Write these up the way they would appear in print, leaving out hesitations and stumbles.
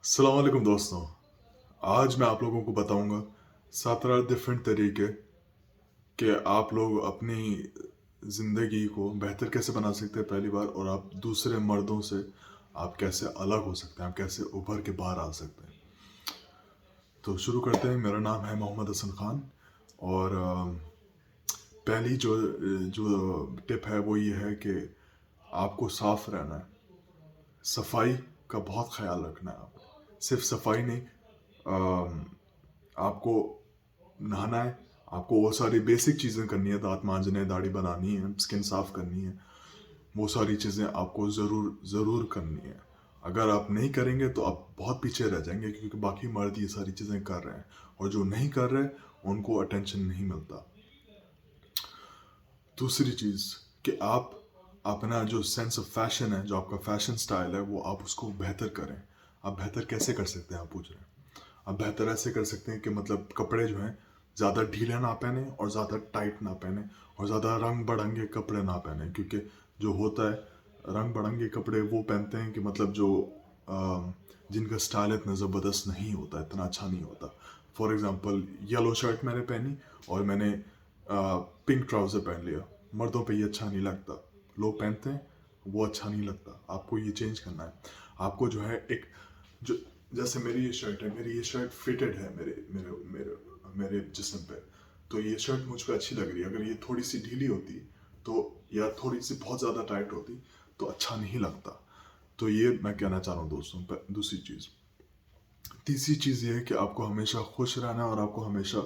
अस्सलाम वालेकुम दोस्तों। आज मैं आप लोगों को बताऊंगा 17 डिफरेंट तरीके कि आप लोग अपनी ज़िंदगी को बेहतर कैसे बना सकते हैं पहली बार, और आप दूसरे मर्दों से आप कैसे अलग हो सकते हैं, आप कैसे उभर के बाहर आ सकते हैं। तो शुरू करते हैं। मेरा नाम है मोहम्मद हसन खान। और पहली जो जो टिप है वो ये है कि आपको साफ रहना है। सफाई का बहुत ख्याल रखना है। आप सिर्फ सफाई नहीं, आपको नहाना है, आपको वो सारी बेसिक चीज़ें करनी है, दांत मांजने, दाढ़ी बनानी है, स्किन साफ करनी है। वो सारी चीज़ें आपको ज़रूर ज़रूर करनी है। अगर आप नहीं करेंगे तो आप बहुत पीछे रह जाएंगे, क्योंकि बाकी मर्द ये सारी चीज़ें कर रहे हैं, और जो नहीं कर रहे उनको अटेंशन नहीं मिलता। दूसरी चीज़ कि आप अपना जो सेंस ऑफ फैशन है, जो आपका फैशन स्टाइल है, वो आप उसको बेहतर करें। आप बेहतर कैसे कर सकते हैं, आप पूछ रहे हैं। आप बेहतर ऐसे कर सकते हैं कि मतलब कपड़े जो हैं ज़्यादा ढीले ना पहने और ज़्यादा टाइट ना पहने, और ज़्यादा रंग बिरंगे कपड़े ना पहने। क्योंकि जो होता है, रंग बिरंगे कपड़े वो पहनते हैं कि मतलब जो जिनका स्टाइल इतना ज़बरदस्त नहीं होता, इतना अच्छा नहीं होता। फॉर एग्ज़ाम्पल, येलो शर्ट मैंने पहनी और मैंने पिंक ट्राउज़र पहन लिया। मर्दों पे ये अच्छा नहीं लगता। लोग पहनते हैं, वो अच्छा नहीं लगता। आपको ये चेंज करना है। आपको जो है एक जो जैसे मेरी ये शर्ट है, मेरी ये शर्ट फिटेड है मेरे मेरे मेरे मेरे जिस्म पे। तो ये शर्ट मुझ पे अच्छी लग रही है। अगर ये थोड़ी सी ढीली होती तो, या थोड़ी सी बहुत ज़्यादा टाइट होती, तो अच्छा नहीं लगता। तो ये मैं कहना चाह रहा हूँ दोस्तों। पर दूसरी चीज़, तीसरी चीज़ ये है कि आपको हमेशा खुश रहना है, और आपको हमेशा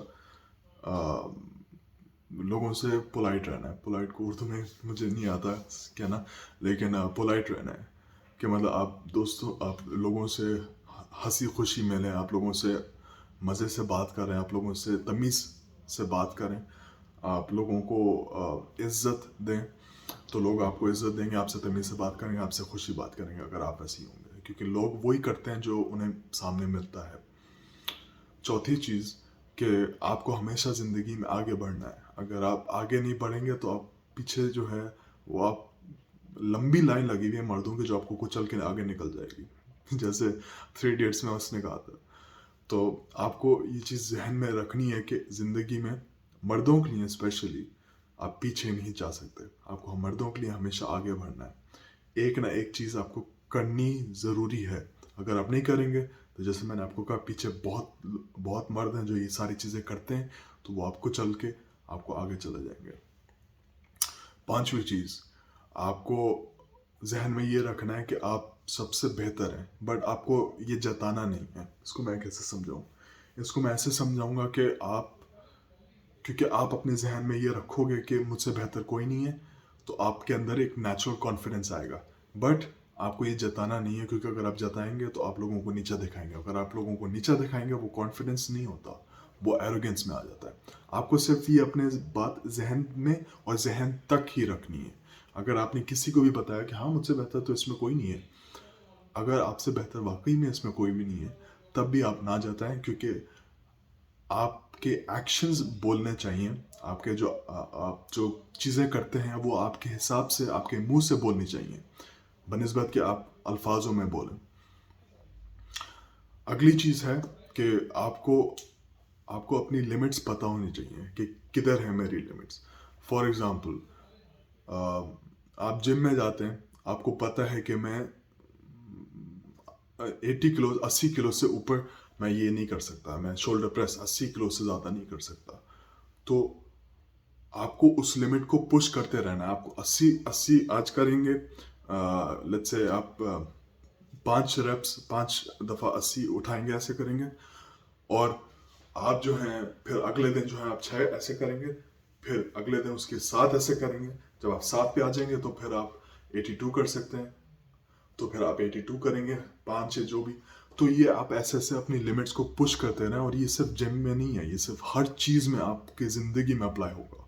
लोगों से पोलाइट रहना है। पोलाइट को उर्दू में मुझे नहीं आता कहना, लेकिन पोलाइट रहना है कि मतलब आप दोस्तों, आप लोगों से हंसी खुशी मिलें, आप लोगों से मज़े से बात करें, आप लोगों से तमीज़ से बात करें, आप लोगों को इज़्ज़त दें, तो लोग आपको इज़्ज़त देंगे, आपसे तमीज़ से बात करेंगे, आपसे खुशी बात करेंगे अगर आप ऐसे ही होंगे। क्योंकि लोग वही करते हैं जो उन्हें सामने मिलता है। चौथी चीज़ कि आपको हमेशा ज़िंदगी में आगे बढ़ना है। अगर आप आगे नहीं बढ़ेंगे तो आप पीछे जो है, वो आप लंबी लाइन लगी हुई है मर्दों की, जो आपको कुचल के आगे निकल जाएगी। जैसे थ्री इडियट्स में उसने कहा था। तो आपको ये चीज़ जहन में रखनी है कि ज़िंदगी में मर्दों के लिए स्पेशली आप पीछे नहीं जा सकते। आपको मर्दों के लिए हमेशा आगे बढ़ना है। एक ना एक चीज़ आपको करनी ज़रूरी है। अगर आप नहीं करेंगे तो, जैसे मैंने आपको कहा, पीछे बहुत बहुत मर्द हैं जो ये सारी चीज़ें करते हैं, तो वो आपको चल के आपको आगे चले जाएंगे। पांचवी चीज़, आपको जहन में ये रखना है कि आप सबसे बेहतर हैं, बट आपको ये जताना नहीं है। इसको मैं कैसे समझाऊं? इसको मैं ऐसे समझाऊंगा कि आप, क्योंकि आप अपने जहन में ये रखोगे कि मुझसे बेहतर कोई नहीं है, तो आपके अंदर एक नेचुरल कॉन्फिडेंस आएगा। बट आपको ये जताना नहीं है, क्योंकि अगर आप जताएंगे तो आप लोगों को नीचा दिखाएंगे। अगर आप लोगों को नीचा दिखाएंगे, वो कॉन्फिडेंस नहीं होता, वो एरोगेंस में आ जाता है। आपको सिर्फ ये अपने बात जहन में और जहन तक ही रखनी है। अगर आपने किसी को भी बताया कि हाँ मुझसे बेहतर तो इसमें कोई नहीं है, अगर आपसे बेहतर वाकई में इसमें कोई भी नहीं है, तब भी आप ना जताएं। क्योंकि आपके एक्शंस बोलने चाहिए। आपके जो आप जो चीज़ें करते हैं वो आपके हिसाब से, आपके मुंह से बोलनी चाहिए, बनिस्बत कि आप अल्फाजों में बोलें। अगली चीज़ है कि आपको आपको अपनी लिमिट्स पता होनी चाहिए कि किधर है मेरी लिमिट्स। फॉर एग्ज़ाम्पल, आप जिम में जाते हैं, आपको पता है कि मैं 80 किलो, 80 किलो से ऊपर मैं ये नहीं कर सकता, मैं शोल्डर प्रेस 80 किलो से ज़्यादा नहीं कर सकता। तो आपको उस लिमिट को पुश करते रहना है। आपको 80 80 आज करेंगे, लेट्स से आप 5 रेप्स, 5 दफ़ा 80 उठाएंगे, ऐसे करेंगे। और आप जो हैं, फिर अगले दिन जो है आप 6 ऐसे करेंगे, फिर अगले दिन उसके 7 ऐसे करेंगे। जब आप 7 पे आ जाएंगे तो फिर आप 82 कर सकते हैं। तो फिर आप 82 करेंगे, 5 जो भी। तो ये आप ऐसे ऐसे अपनी लिमिट्स को पुश करते रहें। और ये सिर्फ जिम में नहीं है, ये सिर्फ हर चीज़ में आपकी ज़िंदगी में अप्लाई होगा।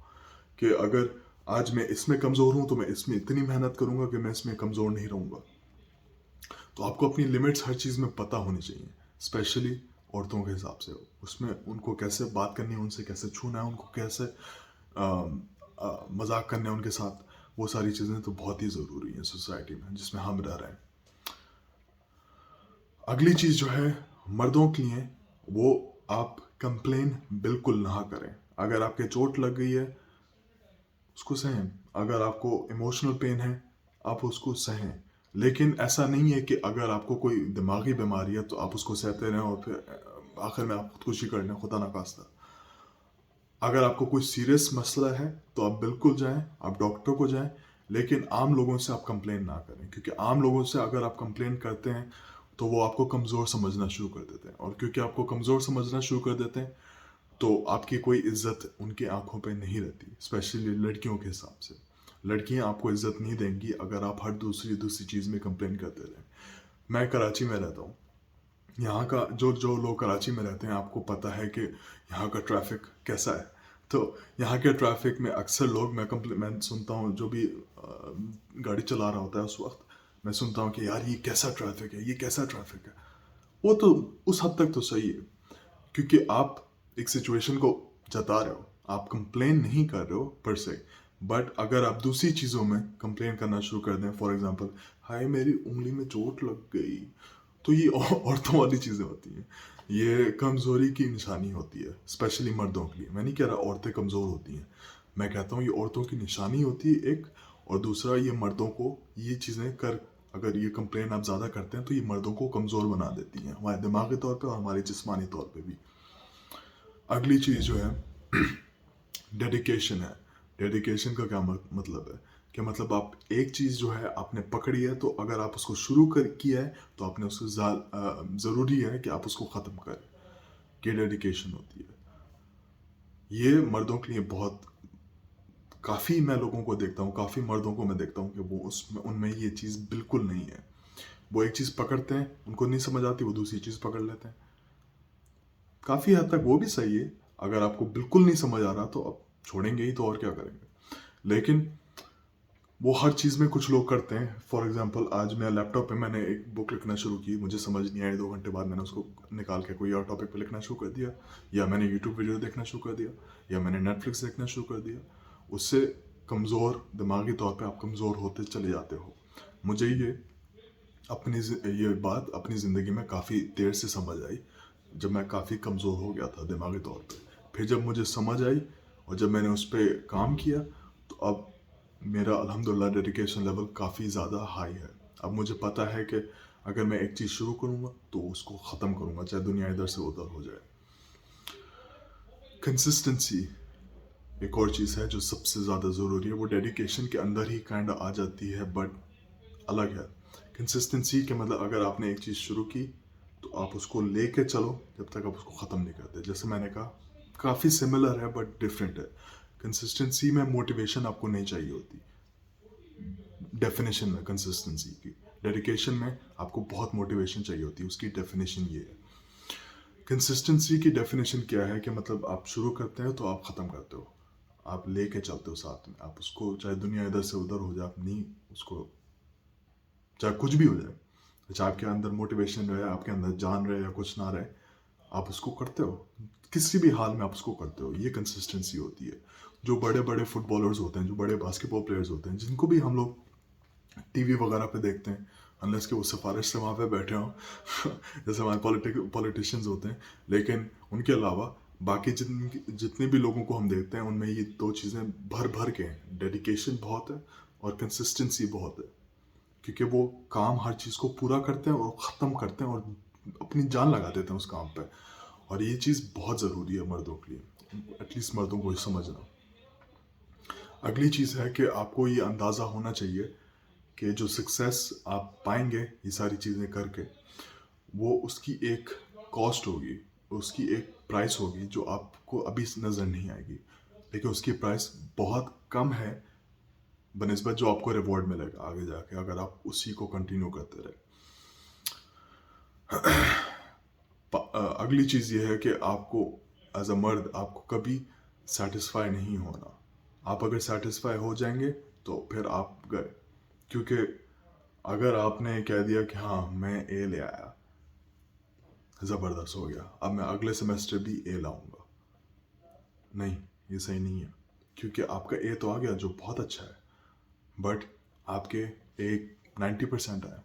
कि अगर आज मैं इसमें कमज़ोर हूँ तो मैं इसमें इतनी मेहनत करूँगा कि मैं इसमें कमज़ोर नहीं रहूँगा। तो आपको अपनी लिमिट्स हर चीज़ में पता होनी चाहिए, स्पेशली औरतों के हिसाब से। उसमें उनको कैसे बात करनी है, उनसे कैसे छूना है, उनको कैसे मजाक करने हैं उनके साथ, वो सारी चीज़ें तो बहुत ही ज़रूरी हैं सोसाइटी में जिसमें हम रह रहे हैं। अगली चीज़ जो है मर्दों के लिए, वो आप कंप्लेन बिल्कुल ना करें। अगर आपके चोट लग गई है, उसको सहें। अगर आपको इमोशनल पेन है, आप उसको सहें। लेकिन ऐसा नहीं है कि अगर आपको कोई दिमागी बीमारी है तो आप उसको सहते रहें और फिर आखिर में आप खुदकुशी कर लें, खुदा ना खास्ता। अगर आपको कोई सीरियस मसला है तो आप बिल्कुल जाएं, आप डॉक्टर को जाएं। लेकिन आम लोगों से आप कंप्लेन ना करें, क्योंकि आम लोगों से अगर आप कंप्लेन करते हैं तो वो आपको कमज़ोर समझना शुरू कर देते हैं, और क्योंकि आपको कमज़ोर समझना शुरू कर देते हैं तो आपकी कोई इज्जत उनकी आंखों पे नहीं रहती, स्पेशली लड़कियों के हिसाब से। लड़कियां आपको इज्जत नहीं देंगी अगर आप हर दूसरी दूसरी चीज़ में कंप्लेन करते रहें। मैं कराची में रहता हूँ। यहाँ का जो जो लोग कराची में रहते हैं, आपको पता है कि यहाँ का ट्रैफिक कैसा है। तो यहाँ के ट्रैफिक में अक्सर लोग, मैं सुनता हूँ, जो भी गाड़ी चला रहा होता है उस वक्त, मैं सुनता हूँ कि यार ये कैसा ट्रैफिक है, ये कैसा ट्रैफिक है। वो तो उस हद तक तो सही है, क्योंकि आप एक सिचुएशन को जता रहे हो, आप कंप्लेन नहीं कर रहे हो पर से। बट अगर आप दूसरी चीज़ों में कंप्लेन करना शुरू कर दें, फॉर एग्जांपल, हाय मेरी उंगली में चोट लग गई, तो ये औरतों वाली चीज़ें होती हैं। ये कमज़ोरी की निशानी होती है, स्पेशली मर्दों के लिए। मैं नहीं कह रहा औरतें कमज़ोर होती हैं, मैं कहता हूँ ये औरतों की निशानी होती है एक। और दूसरा, ये मर्दों को ये चीज़ें कर, अगर ये कंप्लेन आप ज़्यादा करते हैं तो ये मर्दों को कमज़ोर बना देती हैं, हमारे दिमागी तौर पे और हमारे जिस्मानी तौर पे भी। अगली चीज़ जो है डेडिकेशन है। डेडिकेशन का क्या मतलब है? कि मतलब आप एक चीज़ जो है आपने पकड़ी है, तो अगर आप उसको शुरू कर किया है तो आपने उसको ज़रूरी है कि आप उसको ख़त्म करें। ये डेडिकेशन होती है। ये मर्दों के लिए बहुत, काफ़ी मैं लोगों को देखता हूँ, काफ़ी मर्दों को मैं देखता हूँ कि वो उसमें, उनमें ये चीज़ बिल्कुल नहीं है। वो एक चीज़ पकड़ते हैं, उनको नहीं समझ आती, वो दूसरी चीज़ पकड़ लेते हैं। काफ़ी हद तक वो भी सही है। अगर आपको बिल्कुल नहीं समझ आ रहा तो आप छोड़ेंगे ही, तो और क्या करेंगे। लेकिन वो हर चीज़ में कुछ लोग करते हैं। फॉर एग्जांपल, आज मैं लैपटॉप पे मैंने एक बुक लिखना शुरू की, मुझे समझ नहीं आई, 2 घंटे बाद मैंने उसको निकाल के कोई और टॉपिक पे लिखना शुरू कर दिया, या मैंने यूट्यूब वीडियो देखना शुरू कर दिया, या मैंने नेटफ्लिक्स देखना शुरू कर दिया। उससे कमज़ोर, दिमागी तौर पे आप कमज़ोर होते चले जाते हो। मुझे ये बात अपनी ज़िंदगी में काफ़ी देर से समझ आई, जब मैं काफ़ी कमज़ोर हो गया था दिमागी तौर पे। फिर जब मुझे समझ आई और जब मैंने उस पर काम किया, तो अब मेरा अल्हम्दुलिल्लाह डेडिकेशन लेवल काफ़ी ज़्यादा हाई है। अब मुझे पता है कि अगर मैं एक चीज़ शुरू करूँगा तो उसको ख़त्म करूँगा, चाहे दुनिया इधर से उधर हो जाए। कंसिस्टेंसी एक और चीज़ है जो सबसे ज़्यादा ज़रूरी है। वो डेडिकेशन के अंदर ही काइंड आ जाती है, बट अलग है। कंसिस्टेंसी के मतलब, अगर आपने एक चीज़ शुरू की तो आप उसको लेके चलो जब तक आप उसको ख़त्म नहीं करते। जैसे मैंने कहा, काफ़ी सिमिलर है बट डिफरेंट है। कंसिस्टेंसी में मोटिवेशन आपको नहीं चाहिए होती, डेफिनेशन में कंसिस्टेंसी की। डेडिकेशन में आपको बहुत मोटिवेशन चाहिए होती है, उसकी डेफिनेशन ये है। कंसिस्टेंसी की डेफिनेशन क्या है कि मतलब आप शुरू करते हैं तो आप ख़त्म करते हो, आप लेके चलते हो साथ में। आप उसको, चाहे दुनिया इधर से उधर हो जाए, आप नहीं उसको, चाहे कुछ भी हो जाए, चाहे आपके अंदर मोटिवेशन रहे, आपके अंदर जान रहे या कुछ ना रहे, आप उसको करते हो। किसी भी हाल में आप उसको करते हो, ये कंसिस्टेंसी होती है। जो बड़े बड़े फुटबॉलर्स होते हैं, जो बड़े बास्केटबॉल प्लेयर्स होते हैं, जिनको भी हम लोग टीवी वगैरह पे देखते हैं, अनलेस कि वो सिफारिश से वहाँ पे बैठे हों जैसे हमारे पॉलिटिशियंस होते हैं। लेकिन उनके अलावा बाकी जितने भी लोगों को हम देखते हैं, उनमें ये दो चीज़ें भर भर के हैं। डेडिकेशन बहुत है और कंसिस्टेंसी बहुत है, क्योंकि वो काम हर चीज़ को पूरा करते हैं और ख़त्म करते हैं और अपनी जान लगा देते हैं उस काम पे। और ये चीज़ बहुत ज़रूरी है मर्दों के लिए, एटलीस्ट मर्दों को ये समझना। अगली चीज़ है कि आपको ये अंदाज़ा होना चाहिए कि जो सक्सेस आप पाएंगे ये सारी चीज़ें करके, वो उसकी एक कॉस्ट होगी, उसकी एक प्राइस होगी जो आपको अभी नज़र नहीं आएगी। लेकिन उसकी प्राइस बहुत कम है बनिस्बत जो आपको रिवॉर्ड मिलेगा आगे जाके, अगर आप उसी को कंटिन्यू करते रहे। अगली चीज़ ये है कि आपको एज अ मर्द आपको कभी सेटिस्फाई नहीं होना। आप अगर सेटिस्फाई हो जाएंगे तो फिर आप गए, क्योंकि अगर आपने कह दिया कि हाँ मैं ए ले आया, ज़बरदस्त हो गया, अब मैं अगले सेमेस्टर भी ए लाऊंगा, नहीं, ये सही नहीं है। क्योंकि आपका ए तो आ गया जो बहुत अच्छा है, बट आपके एक 90% आए,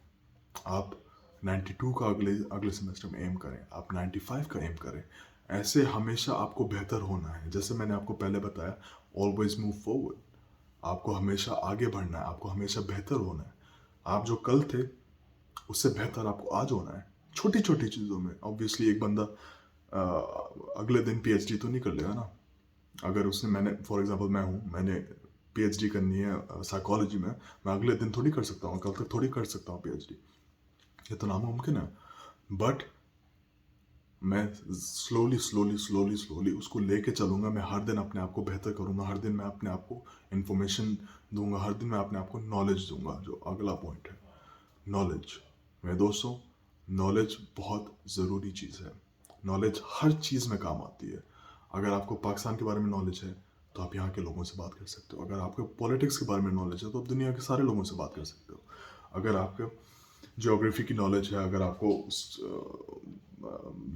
आप 92 का अगले अगले सेमेस्टर में एम करें, आप 95 का एम करें। ऐसे हमेशा आपको बेहतर होना है। जैसे मैंने आपको पहले बताया, ऑलवेज मूव फॉरवर्ड। आपको हमेशा आगे बढ़ना है, आपको हमेशा बेहतर होना है। आप जो कल थे उससे बेहतर आपको आज होना है, छोटी छोटी चीज़ों में। ऑब्वियसली एक बंदा अगले दिन पीएचडी तो नहीं कर लेगा ना। अगर उसने, मैंने फॉर एग्जांपल मैंने पीएचडी करनी है साइकोलॉजी में, मैं अगले दिन थोड़ी कर सकता हूँ, कल तक थोड़ी कर सकता हूँ पीएचडी, ये तो नामुमकिन है। बट मैं स्लोली स्लोली स्लोली स्लोली उसको लेके चलूँगा। मैं हर दिन अपने आप को बेहतर करूँगा, हर दिन मैं अपने आप को इन्फॉर्मेशन दूंगा, हर दिन मैं अपने आप को नॉलेज दूंगा। जो अगला पॉइंट है, नॉलेज। मेरे दोस्तों, नॉलेज बहुत ज़रूरी चीज़ है। नॉलेज हर चीज़ में काम आती है। अगर आपको पाकिस्तान के बारे में नॉलेज है तो आप यहाँ के लोगों से बात कर सकते हो। अगर आपको पॉलिटिक्स के बारे में नॉलेज है तो आप दुनिया के सारे लोगों से बात कर सकते हो। अगर आपको ज्योग्राफी की नॉलेज है, अगर आपको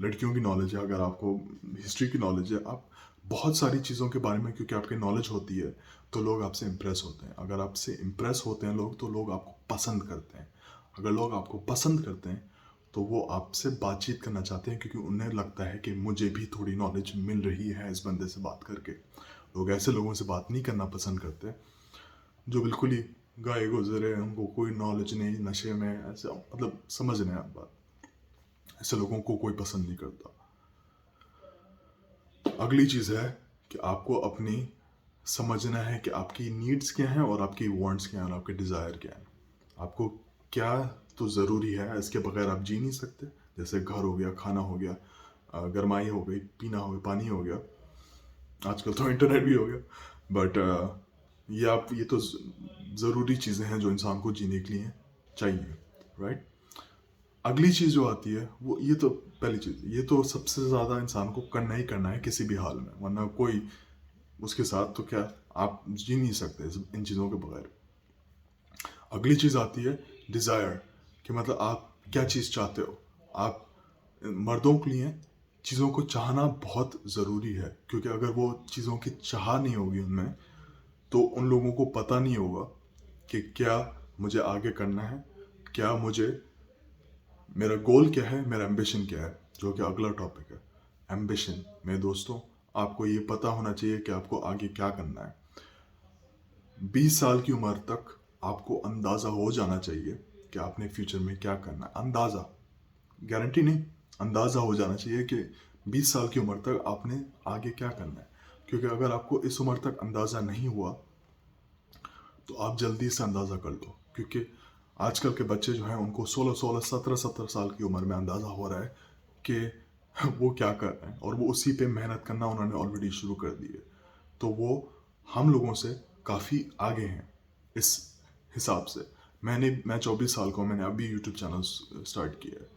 लड़कियों की नॉलेज है, अगर आपको हिस्ट्री की नॉलेज है, आप बहुत सारी चीज़ों के बारे में, क्योंकि आपकी नॉलेज होती है तो लोग आपसे इम्प्रेस होते हैं। अगर आपसे इम्प्रेस होते हैं लोग तो लोग आपको पसंद करते हैं। अगर लोग आपको पसंद करते हैं तो वो आपसे बातचीत करना चाहते हैं, क्योंकि उन्हें लगता है कि मुझे भी थोड़ी नॉलेज मिल रही है इस बंदे से बात करके। लोग ऐसे लोगों से बात नहीं करना पसंद करते जो बिल्कुल ही गाए गुजरे, उनको कोई नॉलेज नहीं, नशे में, ऐसे, मतलब समझ रहे हैं आप बात। ऐसे लोगों को कोई पसंद नहीं करता। अगली चीज़ है कि आपको अपनी समझना है कि आपकी नीड्स क्या हैं और आपकी वांट्स क्या हैं और आपके डिज़ायर क्या हैं। आपको क्या तो ज़रूरी है, इसके बगैर आप जी नहीं सकते। जैसे घर हो गया, खाना हो गया, गरमाई हो गई, पीना हो गया, पानी हो गया, आजकल तो इंटरनेट भी हो गया। बट ये तो ज़रूरी चीज़ें हैं जो इंसान को जीने के लिए चाहिए, राइट। अगली चीज़ जो आती है वो, ये तो पहली चीज़, ये तो सबसे ज़्यादा इंसान को करना ही करना है किसी भी हाल में, वरना कोई उसके साथ तो क्या, आप जी नहीं सकते इन चीज़ों के बगैर। अगली चीज़ आती है डिज़ायर, कि मतलब आप क्या चीज़ चाहते हो। आप, मर्दों के लिए चीज़ों को चाहना बहुत ज़रूरी है, क्योंकि अगर वो चीज़ों की चाह नहीं होगी उनमें तो उन लोगों को पता नहीं होगा कि क्या मुझे आगे करना है, क्या मुझे, मेरा गोल क्या है, मेरा एम्बिशन क्या है, जो कि अगला टॉपिक है, एम्बिशन। मेरे दोस्तों, आपको ये पता होना चाहिए कि आपको आगे क्या करना है। 20 साल की उम्र तक आपको अंदाज़ा हो जाना चाहिए कि आपने फ्यूचर में क्या करना है। अंदाज़ा, गारंटी नहीं, अंदाज़ा हो जाना चाहिए कि 20 साल की उम्र तक आपने आगे क्या करना है। क्योंकि अगर आपको इस उम्र तक अंदाज़ा नहीं हुआ तो आप जल्दी से अंदाज़ा कर लो। क्योंकि आजकल के बच्चे जो हैं उनको 16-16, 17-17 साल की उम्र में अंदाज़ा हो रहा है कि वो क्या कर रहे हैं, और वो उसी पे मेहनत करना उन्होंने ऑलरेडी शुरू कर दी है। तो वो हम लोगों से काफ़ी आगे हैं इस हिसाब से। मैं 24 साल का हूँ, मैंने अभी यूट्यूब चैनल स्टार्ट किया है।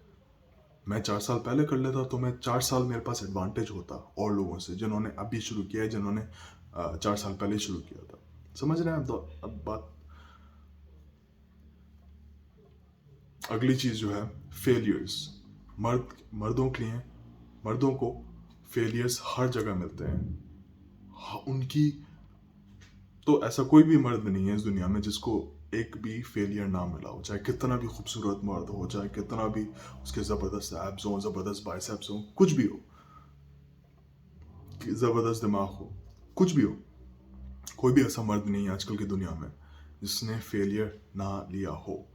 मैं 4 साल पहले कर लेता तो मैं 4 साल मेरे पास एडवांटेज होता और लोगों से, जिन्होंने अभी शुरू किया है, जिन्होंने 4 साल पहले शुरू किया था। समझ रहे हैं अब बात। अगली चीज़ जो है फेलियर्स। मर्दों के लिए, मर्दों को फेलियर्स हर जगह मिलते हैं। उनकी तो ऐसा कोई भी मर्द नहीं है इस दुनिया में जिसको एक भी फेलियर ना मिला हो, चाहे कितना भी खूबसूरत मर्द हो, चाहे कितना भी उसके ज़बरदस्त एब्स हो, ज़बरदस्त बाइसेप्स हो, कुछ भी हो, ज़बरदस्त दिमाग हो, कुछ भी हो, कोई भी ऐसा मर्द नहीं है आजकल की दुनिया में जिसने फेलियर ना लिया हो।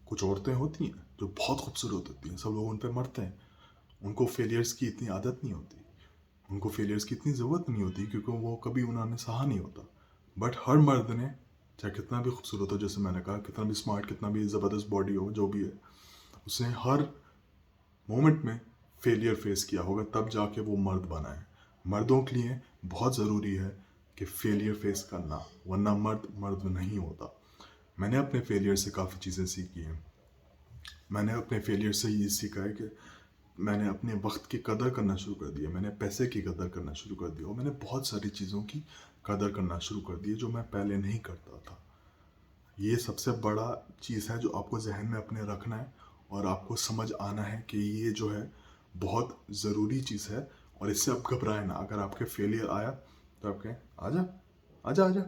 कुछ औरतें होती हैं जो बहुत खूबसूरत होती हैं, सब लोग उन पर मरते हैं, उनको फेलियर्स की इतनी आदत नहीं होती, उनको फेलियर्स की इतनी ज़रूरत नहीं होती, क्योंकि वो कभी उन्होंने सहा नहीं होता। बट हर मर्द ने, चाहे कितना भी खूबसूरत हो, जैसे मैंने कहा, कितना भी स्मार्ट, कितना भी ज़बरदस्त बॉडी हो, जो भी है, उसने हर मोमेंट में फेलियर फेस किया होगा, तब जाके वो मर्द बना है। मर्दों के लिए बहुत ज़रूरी है कि फेलियर फेस करना, वरना मर्द मर्द नहीं होता। मैंने अपने फेलियर से काफ़ी चीज़ें सीखी हैं। मैंने अपने फेलियर से ये सीखा है कि मैंने अपने वक्त की कदर करना शुरू कर दिया, मैंने पैसे की कदर करना शुरू कर दिया, और मैंने बहुत सारी चीज़ों की कदर करना शुरू कर दी जो मैं पहले नहीं करता था। ये सबसे बड़ा चीज़ है जो आपको जहन में अपने रखना है, और आपको समझ आना है कि ये जो है बहुत ज़रूरी चीज़ है, और इससे आप घबराए ना। अगर आपके फेलियर आया तो आप कहें, आजा आजा आजा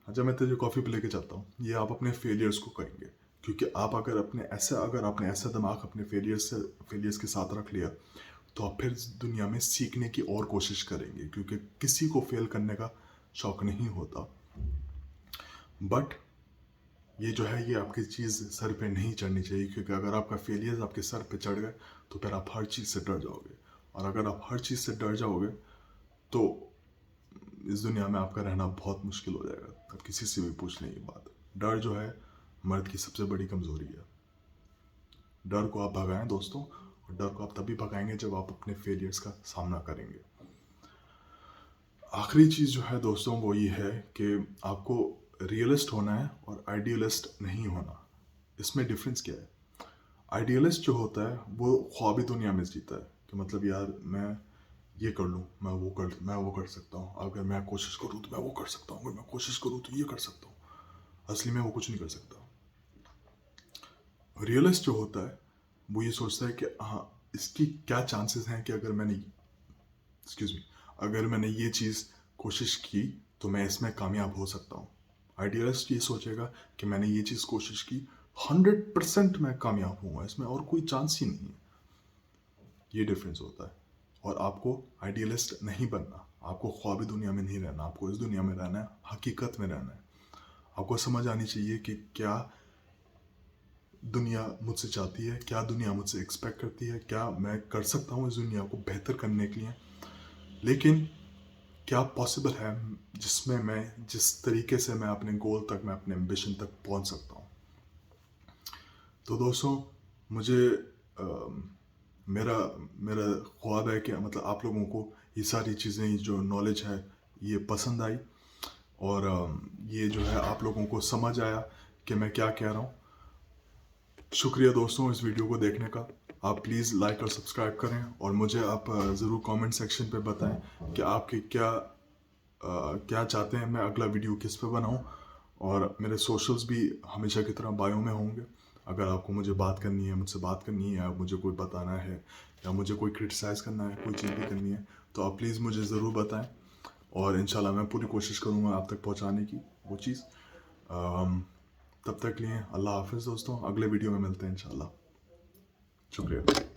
आजा, मैं तुझे कॉफ़ी पे लेके चलता हूँ, ये आप अपने फेलियर्स को कहेंगे। क्योंकि आप अगर आपने ऐसा दिमाग अपने फेलियर्स के साथ रख लिया, तो आप फिर दुनिया में सीखने की और कोशिश करेंगे, क्योंकि किसी को फेल करने का शौक नहीं होता। बट ये जो है, ये आपकी चीज़ सर पे नहीं चढ़नी चाहिए, क्योंकि अगर आपका फेलियर्स आपके सर पे चढ़ गए तो फिर आप हर चीज़ से डर जाओगे, और अगर आप हर चीज़ से डर जाओगे तो इस दुनिया में आपका रहना बहुत मुश्किल हो जाएगा। आप किसी से भी पूछ लें ये बात। डर जो है मर्द की सबसे बड़ी कमज़ोरी है। डर को आप भगाएं दोस्तों, और डर को आप तभी भगाएंगे जब आप अपने फेलियर्स का सामना करेंगे। आखिरी चीज़ जो है दोस्तों वो ये है कि आपको रियलिस्ट होना है और आइडियलिस्ट नहीं होना। इसमें डिफरेंस क्या है? आइडियलिस्ट जो होता है वो ख्वाबी दुनिया में जीता है, कि मतलब यार मैं ये कर लूँ, मैं वो कर सकता हूँ, अगर मैं कोशिश करूँ तो मैं वो कर सकता हूँ, अगर मैं कोशिश करूँ तो ये कर सकता हूँ। असली में वो कुछ नहीं कर सकता। रियलिस्ट जो होता है वो ये सोचता है कि हाँ, इसकी क्या चांसेस हैं कि अगर मैंने ये चीज़ कोशिश की तो मैं इसमें कामयाब हो सकता हूँ। आइडियलिस्ट ये सोचेगा कि मैंने ये चीज़ कोशिश की, 100% मैं कामयाब हूँगा, इसमें और कोई चांस ही नहीं है। ये डिफरेंस होता है। और आपको आइडियलिस्ट नहीं बनना, आपको ख्वाबी दुनिया में नहीं रहना, आपको इस दुनिया में रहना है, हकीकत में रहना है। आपको समझ आनी चाहिए कि क्या दुनिया मुझसे चाहती है, क्या दुनिया मुझसे एक्सपेक्ट करती है, क्या मैं कर सकता हूँ इस दुनिया को बेहतर करने के लिए, लेकिन क्या पॉसिबल है जिसमें मैं जिस तरीके से मैं अपने गोल तक, मैं अपने एम्बिशन तक पहुँच सकता हूँ। तो दोस्तों, मुझे मेरा मेरा ख्वाब है कि मतलब आप लोगों को ये सारी चीज़ें, जो नॉलेज है, ये पसंद आई, और ये जो है आप लोगों को समझ आया कि मैं क्या कह रहा हूँ। शुक्रिया दोस्तों इस वीडियो को देखने का। आप प्लीज़ लाइक और सब्सक्राइब करें, और मुझे आप ज़रूर कमेंट सेक्शन पे बताएं कि आपके क्या चाहते हैं मैं अगला वीडियो किस पे बनाऊं। और मेरे सोशल्स भी हमेशा की तरह बायो में होंगे। अगर आपको मुझसे बात करनी है, या मुझे कोई बताना है, या मुझे कोई क्रिटिसाइज़ करना है, कोई चीज़ भी करनी है, तो आप प्लीज़ मुझे ज़रूर बताएं, और इंशाल्लाह मैं पूरी कोशिश करूँगा आप तक पहुँचाने की वो चीज़। तब तक के लिए अल्लाह हाफिज़ दोस्तों, अगले वीडियो में मिलते हैं इंशाल्लाह। शुक्रिया।